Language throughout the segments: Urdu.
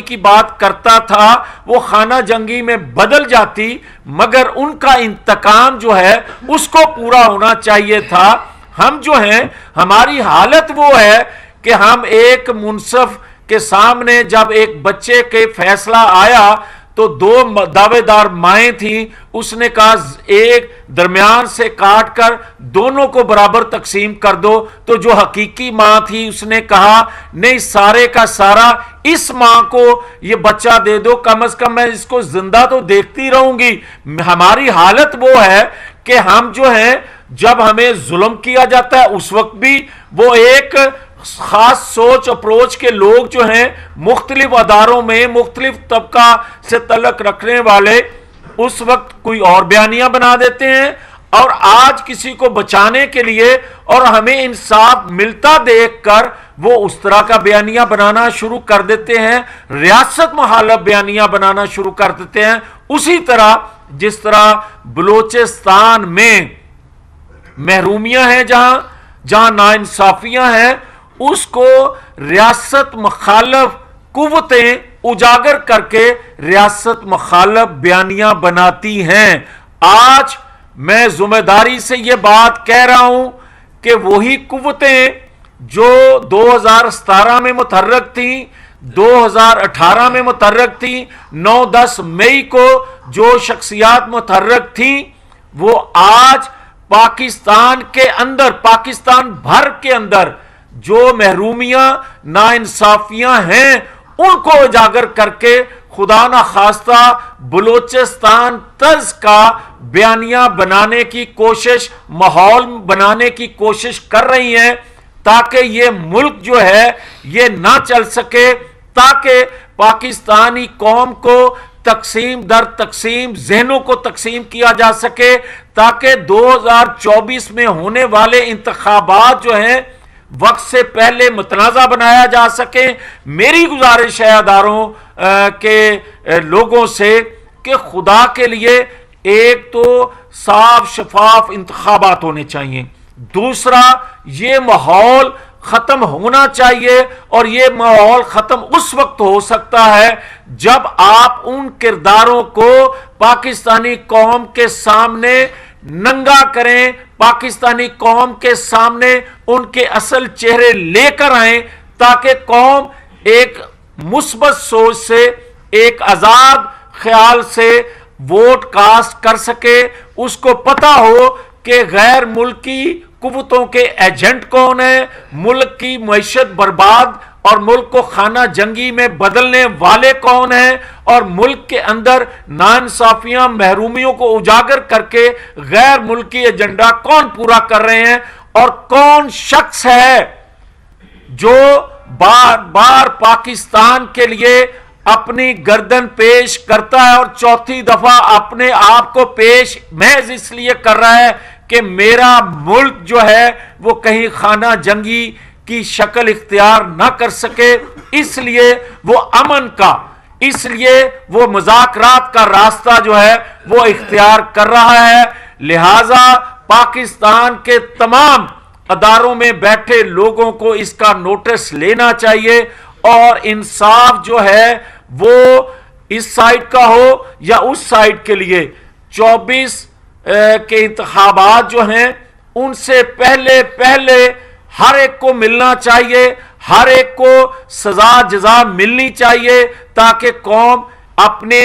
کی بات کرتا تھا وہ خانہ جنگی میں بدل جاتی، مگر ان کا انتقام جو ہے اس کو پورا ہونا چاہیے تھا۔ ہم جو ہیں ہماری حالت وہ ہے کہ ہم ایک منصف کے سامنے جب ایک بچے کے فیصلہ آیا تو دو دعوے دار مائیں تھیں، اس نے کہا ایک درمیان سے کاٹ کر دونوں کو برابر تقسیم کر دو، تو جو حقیقی ماں تھی اس نے کہا نہیں، سارے کا سارا اس ماں کو یہ بچہ دے دو، کم از کم میں اس کو زندہ تو دیکھتی رہوں گی۔ ہماری حالت وہ ہے کہ ہم جو ہیں جب ہمیں ظلم کیا جاتا ہے اس وقت بھی وہ ایک خاص سوچ اپروچ کے لوگ جو ہیں مختلف اداروں میں مختلف طبقہ سے تعلق رکھنے والے اس وقت کوئی اور بیانیاں بنا دیتے ہیں، اور آج کسی کو بچانے کے لیے اور ہمیں انصاف ملتا دیکھ کر وہ اس طرح کا بیانیاں بنانا شروع کر دیتے ہیں، ریاست مخالف بیانیاں بنانا شروع کر دیتے ہیں۔ اسی طرح جس طرح بلوچستان میں محرومیاں ہیں، جہاں ناانصافیاں ہیں، اس کو ریاست مخالف قوتیں اجاگر کر کے ریاست مخالف بیانیاں بناتی ہیں۔ آج میں ذمہ داری سے یہ بات کہہ رہا ہوں کہ وہی قوتیں جو 2017 میں متحرک تھیں، 2018 میں متحرک تھیں، 9-10 مئی کو جو شخصیات متحرک تھیں، وہ آج پاکستان کے اندر، پاکستان بھر کے اندر جو محرومیاں ناانصافیاں ہیں ان کو اجاگر کر کے خدا نخواستہ بلوچستان طرز کا بیانیاں بنانے کی کوشش، ماحول بنانے کی کوشش کر رہی ہیں، تاکہ یہ ملک جو ہے یہ نہ چل سکے، تاکہ پاکستانی قوم کو تقسیم در تقسیم ذہنوں کو تقسیم کیا جا سکے، تاکہ 2024 میں ہونے والے انتخابات جو ہیں وقت سے پہلے متنازع بنایا جا سکے۔ میری گزارش ہے اداروں کے لوگوں سے کہ خدا کے لیے ایک تو صاف شفاف انتخابات ہونے چاہیے، دوسرا یہ ماحول ختم ہونا چاہیے، اور یہ ماحول ختم اس وقت ہو سکتا ہے جب آپ ان کرداروں کو پاکستانی قوم کے سامنے ننگا کریں، پاکستانی قوم کے سامنے ان کے اصل چہرے لے کر آئیں، تاکہ قوم ایک مثبت سوچ سے، ایک آزاد خیال سے ووٹ کاسٹ کر سکے، اس کو پتہ ہو کہ غیر ملکی قوتوں کے ایجنٹ کون ہیں، ملک کی معیشت برباد اور ملک کو خانہ جنگی میں بدلنے والے کون ہیں، اور ملک کے اندر ناانصافیاں، محرومیوں کو اجاگر کر کے غیر ملکی ایجنڈا کون پورا کر رہے ہیں، اور کون شخص ہے جو بار بار پاکستان کے لیے اپنی گردن پیش کرتا ہے، اور چوتھی دفعہ اپنے آپ کو پیش محض اس لیے کر رہا ہے کہ میرا ملک جو ہے وہ کہیں خانہ جنگی کی شکل اختیار نہ کر سکے، اس لیے وہ امن کا، اس لیے وہ مذاکرات کا راستہ جو ہے وہ اختیار کر رہا ہے۔ لہذا پاکستان کے تمام اداروں میں بیٹھے لوگوں کو اس کا نوٹس لینا چاہیے، اور انصاف جو ہے وہ اس سائٹ کا ہو یا اس سائٹ کے لیے 24 کے انتخابات جو ہیں ان سے پہلے ہر ایک کو ملنا چاہیے، ہر ایک کو سزا جزا ملنی چاہیے، تاکہ قوم اپنے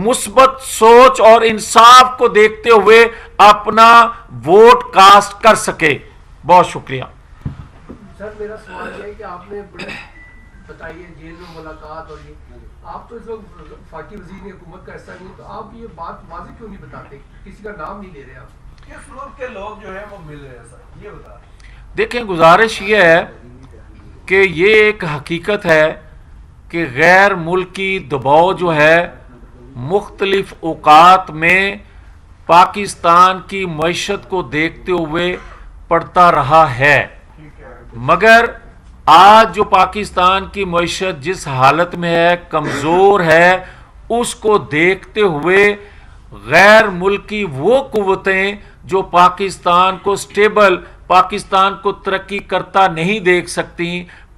مثبت سوچ اور انصاف کو دیکھتے ہوئے اپنا ووٹ کاسٹ کر سکے۔ بہت شکریہ سر۔ میرا سوال یہ ہے کہ آپ نے بتائیے جیل میں ملاقات، اور یہ آپ تو اس وقت وفاقی وزیر حکومت کا حصہ نہیں، تو آپ یہ بات واضح کیوں نہیں بتاتے، کسی کا نام نہیں لے رہے آپ؟ کس ملک کے لوگ جو ہیں وہ مل رہے ہیں سر، یہ بتا دیکھیں۔ گزارش یہ ہے کہ یہ ایک حقیقت ہے کہ غیر ملکی دباؤ جو ہے مختلف اوقات میں پاکستان کی معیشت کو دیکھتے ہوئے پڑتا رہا ہے، مگر آج جو پاکستان کی معیشت جس حالت میں ہے، کمزور ہے، اس کو دیکھتے ہوئے غیر ملکی وہ قوتیں جو پاکستان کو سٹیبل، پاکستان کو ترقی کرتا نہیں دیکھ سکتی،